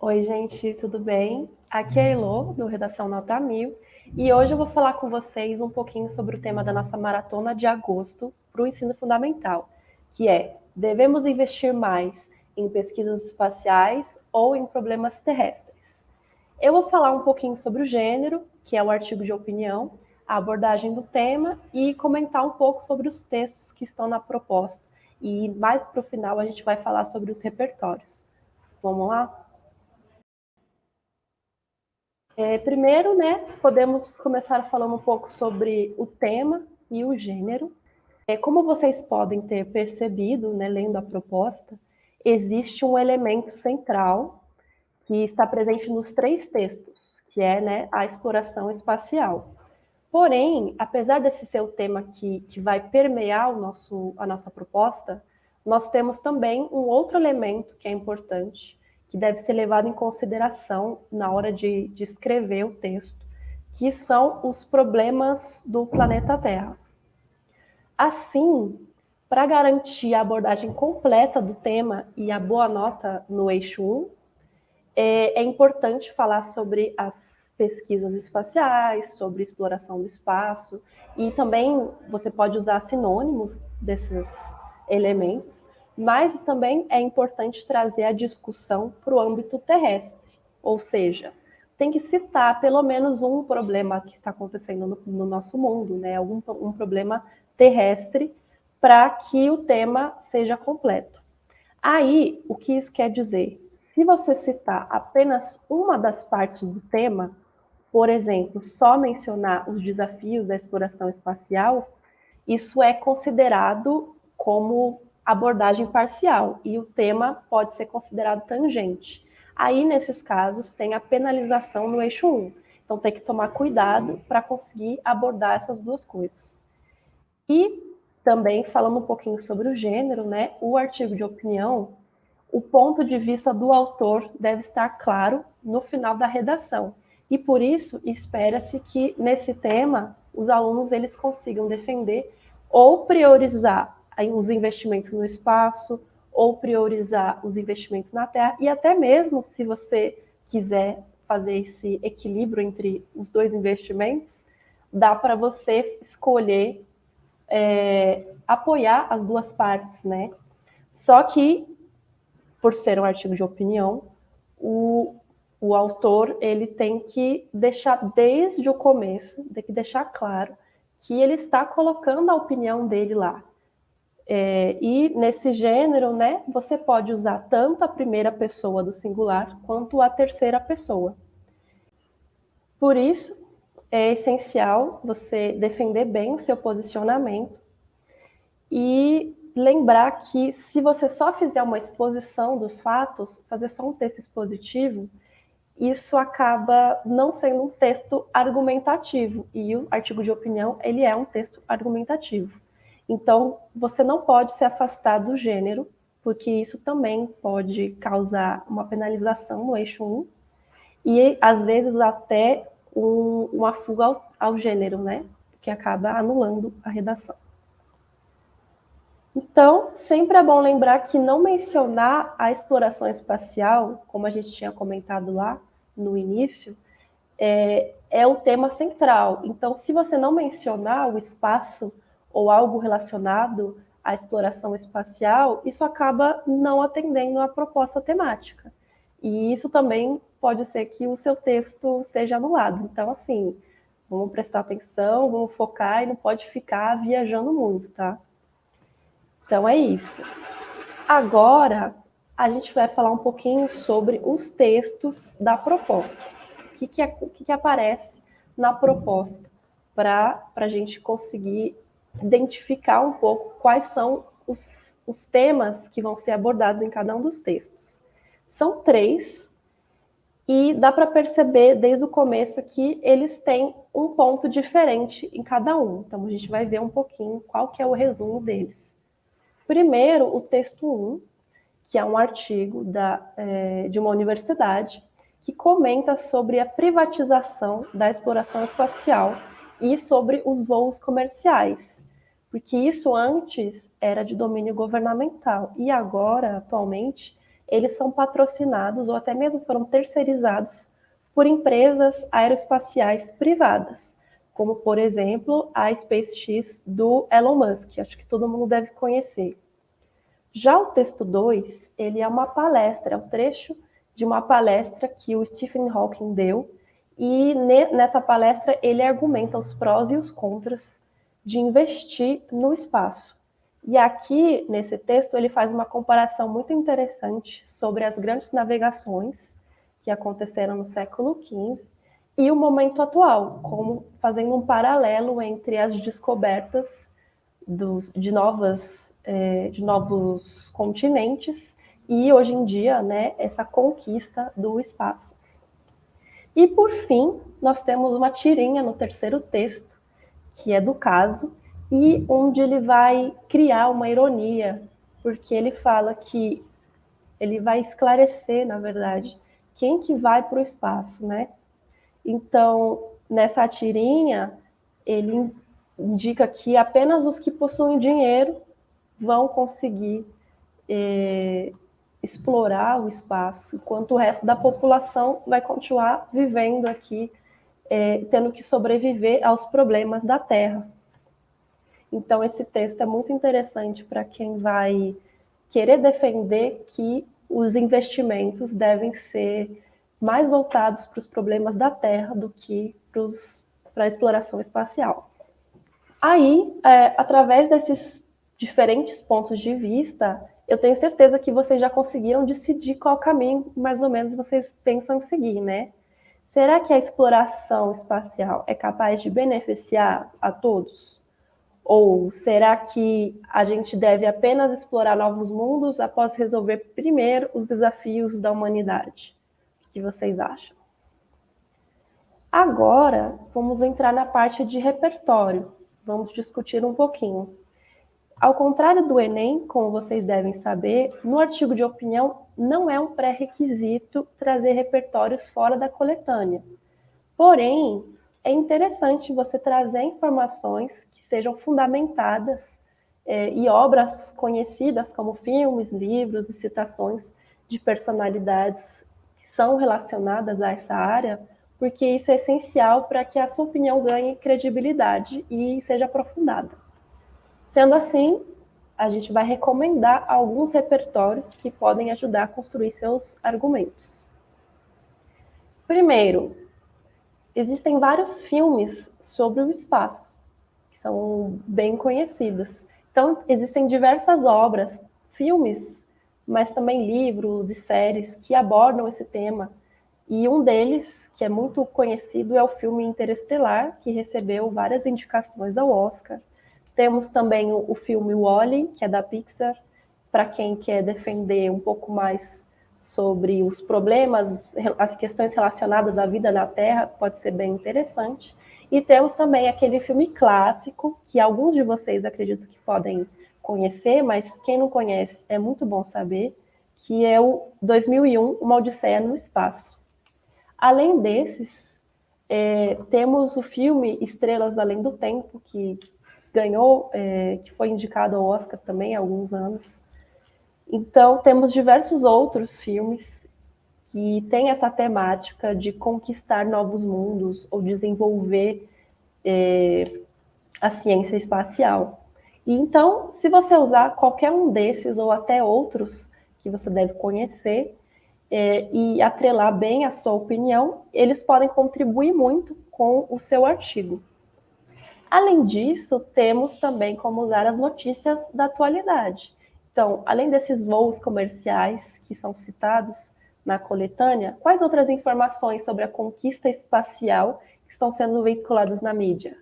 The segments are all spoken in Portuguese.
Oi, gente, tudo bem? Aqui é a Elô, do Redação Nota 1000, e hoje eu vou falar com vocês um pouquinho sobre o tema da nossa maratona de agosto para o ensino fundamental, que é: devemos investir mais em pesquisas espaciais ou em problemas terrestres? Eu vou falar um pouquinho sobre o gênero, que é o artigo de opinião, a abordagem do tema e comentar um pouco sobre os textos que estão na proposta. E mais para o final a gente vai falar sobre os repertórios. Vamos lá? Primeiro, né, podemos começar falando um pouco sobre o tema e o gênero. Como vocês podem ter percebido, né, lendo a proposta, existe um elemento central que está presente nos três textos, que é, né, a exploração espacial. Porém, apesar desse ser o tema que vai permear a nossa proposta, nós temos também um outro elemento que é importante, que deve ser levado em consideração na hora de escrever o texto, que são os problemas do planeta Terra. Assim, para garantir a abordagem completa do tema e a boa nota no eixo 1, é importante falar sobre as pesquisas espaciais, sobre exploração do espaço, e também você pode usar sinônimos desses elementos, mas também é importante trazer a discussão para o âmbito terrestre, ou seja, tem que citar pelo menos um problema que está acontecendo no nosso mundo, né? Um problema terrestre, para que o tema seja completo. Aí, o que isso quer dizer? Se você citar apenas uma das partes do tema, por exemplo, só mencionar os desafios da exploração espacial, isso é considerado como abordagem parcial e o tema pode ser considerado tangente. Aí, nesses casos, tem a penalização no eixo 1. Então, tem que tomar cuidado para conseguir abordar essas duas coisas. E também, falando um pouquinho sobre o gênero, né, o artigo de opinião, o ponto de vista do autor deve estar claro no final da redação. E por isso, espera-se que nesse tema os alunos eles consigam defender ou priorizar os investimentos no espaço, ou priorizar os investimentos na Terra, e até mesmo se você quiser fazer esse equilíbrio entre os dois investimentos, dá para você escolher apoiar as duas partes, né? Só que, por ser um artigo de opinião, o autor ele tem que deixar desde o começo, tem que deixar claro que ele está colocando a opinião dele lá. E nesse gênero, né, você pode usar tanto a primeira pessoa do singular quanto a terceira pessoa. Por isso, é essencial você defender bem o seu posicionamento e lembrar que se você só fizer uma exposição dos fatos, fazer só um texto expositivo, isso acaba não sendo um texto argumentativo, e o artigo de opinião, ele é um texto argumentativo. Então, você não pode se afastar do gênero, porque isso também pode causar uma penalização no eixo 1, e às vezes até uma fuga ao gênero, né? Que acaba anulando a redação. Então, sempre é bom lembrar que não mencionar a exploração espacial, como a gente tinha comentado lá no início, é o tema central. Então, se você não mencionar o espaço ou algo relacionado à exploração espacial, isso acaba não atendendo à proposta temática. E isso também pode ser que o seu texto seja anulado. Então, assim, vamos prestar atenção, vamos focar e não pode ficar viajando muito, tá? Então, é isso. Agora, a gente vai falar um pouquinho sobre os textos da proposta. O que aparece na proposta, para a gente conseguir identificar um pouco quais são os temas que vão ser abordados em cada um dos textos. São 3, e dá para perceber desde o começo que eles têm um ponto diferente em cada um. Então, a gente vai ver um pouquinho qual que é o resumo deles. Primeiro, o texto 1, que é um artigo de uma universidade que comenta sobre a privatização da exploração espacial e sobre os voos comerciais, porque isso antes era de domínio governamental e agora, atualmente, eles são patrocinados ou até mesmo foram terceirizados por empresas aeroespaciais privadas, como, por exemplo, a SpaceX do Elon Musk, acho que todo mundo deve conhecer. Já o texto 2, ele é uma palestra, é um trecho de uma palestra que o Stephen Hawking deu, e nessa palestra ele argumenta os prós e os contras de investir no espaço. E aqui, nesse texto, ele faz uma comparação muito interessante sobre as grandes navegações que aconteceram no século XV e o momento atual, como fazendo um paralelo entre as descobertas de novos continentes e, hoje em dia, né, essa conquista do espaço. E, por fim, nós temos uma tirinha no terceiro texto, que é do caso, e onde ele vai criar uma ironia, porque ele fala que ele vai esclarecer, na verdade, quem que vai para o espaço, né? Então, nessa tirinha, ele indica que apenas os que possuem dinheiro vão conseguir explorar o espaço, enquanto o resto da população vai continuar vivendo aqui, tendo que sobreviver aos problemas da Terra. Então, esse texto é muito interessante para quem vai querer defender que os investimentos devem ser mais voltados para os problemas da Terra do que para a exploração espacial. Aí, através desses diferentes pontos de vista, eu tenho certeza que vocês já conseguiram decidir qual caminho, mais ou menos, vocês pensam em seguir, né? Será que a exploração espacial é capaz de beneficiar a todos? Ou será que a gente deve apenas explorar novos mundos após resolver primeiro os desafios da humanidade? O que vocês acham? Agora, vamos entrar na parte de repertório. Vamos discutir um pouquinho. Ao contrário do Enem, como vocês devem saber, no artigo de opinião não é um pré-requisito trazer repertórios fora da coletânea. Porém, é interessante você trazer informações que sejam fundamentadas e obras conhecidas como filmes, livros e citações de personalidades que são relacionadas a essa área, porque isso é essencial para que a sua opinião ganhe credibilidade e seja aprofundada. Sendo assim, a gente vai recomendar alguns repertórios que podem ajudar a construir seus argumentos. Primeiro, existem vários filmes sobre o espaço, que são bem conhecidos. Então, existem diversas obras, filmes, mas também livros e séries que abordam esse tema. E um deles, que é muito conhecido, é o filme Interestelar, que recebeu várias indicações ao Oscar. Temos também o filme Wall-E, que é da Pixar, para quem quer defender um pouco mais sobre os problemas, as questões relacionadas à vida na Terra, pode ser bem interessante. E temos também aquele filme clássico, que alguns de vocês acredito que podem conhecer, mas quem não conhece é muito bom saber, que é o 2001, Uma Odisseia no Espaço. Além desses, temos o filme Estrelas Além do Tempo, que ganhou, que foi indicado ao Oscar também há alguns anos. Então, temos diversos outros filmes que têm essa temática de conquistar novos mundos ou desenvolver a ciência espacial. E então, se você usar qualquer um desses ou até outros que você deve conhecer e atrelar bem a sua opinião, eles podem contribuir muito com o seu artigo. Além disso, temos também como usar as notícias da atualidade. Então, além desses voos comerciais que são citados na coletânea, quais outras informações sobre a conquista espacial estão sendo veiculadas na mídia?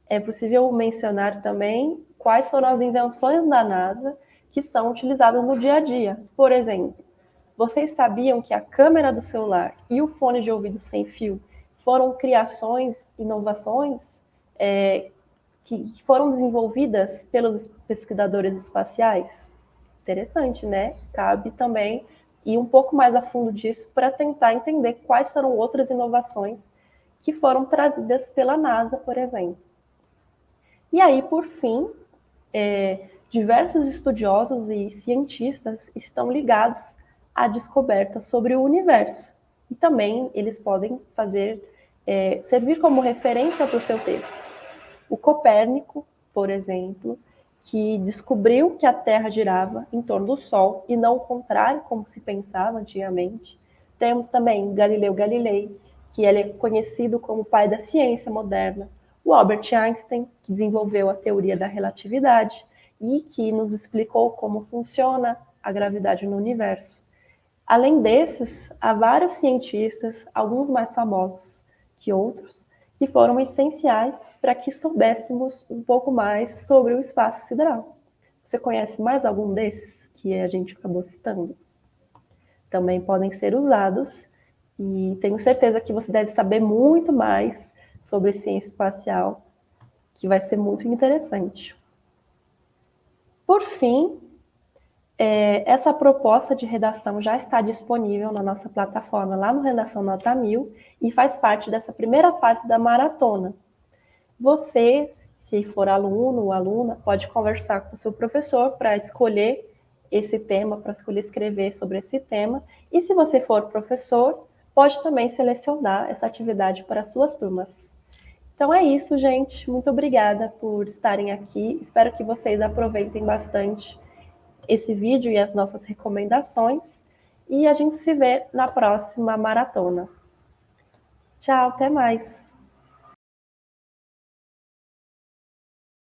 É possível mencionar também quais foram as invenções da NASA que são utilizadas no dia a dia. Por exemplo, vocês sabiam que a câmera do celular e o fone de ouvido sem fio foram criações, inovações que foram desenvolvidas pelos pesquisadores espaciais? Interessante, né? Cabe também ir um pouco mais a fundo disso para tentar entender quais foram outras inovações que foram trazidas pela NASA, por exemplo. E aí, por fim, diversos estudiosos e cientistas estão ligados a descoberta sobre o universo. E também eles podem servir como referência para o seu texto. O Copérnico, por exemplo, que descobriu que a Terra girava em torno do Sol e não o contrário, como se pensava antigamente. Temos também Galileu Galilei, que ele é conhecido como o pai da ciência moderna. O Albert Einstein, que desenvolveu a teoria da relatividade e que nos explicou como funciona a gravidade no universo. Além desses, há vários cientistas, alguns mais famosos que outros, que foram essenciais para que soubéssemos um pouco mais sobre o espaço sideral. Você conhece mais algum desses que a gente acabou citando? Também podem ser usados e tenho certeza que você deve saber muito mais sobre ciência espacial, que vai ser muito interessante. Por fim, essa proposta de redação já está disponível na nossa plataforma lá no Redação Nota 1000 e faz parte dessa primeira fase da maratona. Você, se for aluno ou aluna, pode conversar com o seu professor para escolher esse tema, para escolher escrever sobre esse tema. E se você for professor, pode também selecionar essa atividade para as suas turmas. Então é isso, gente. Muito obrigada por estarem aqui. Espero que vocês aproveitem bastante esse vídeo e as nossas recomendações. E a gente se vê na próxima maratona. Tchau, até mais!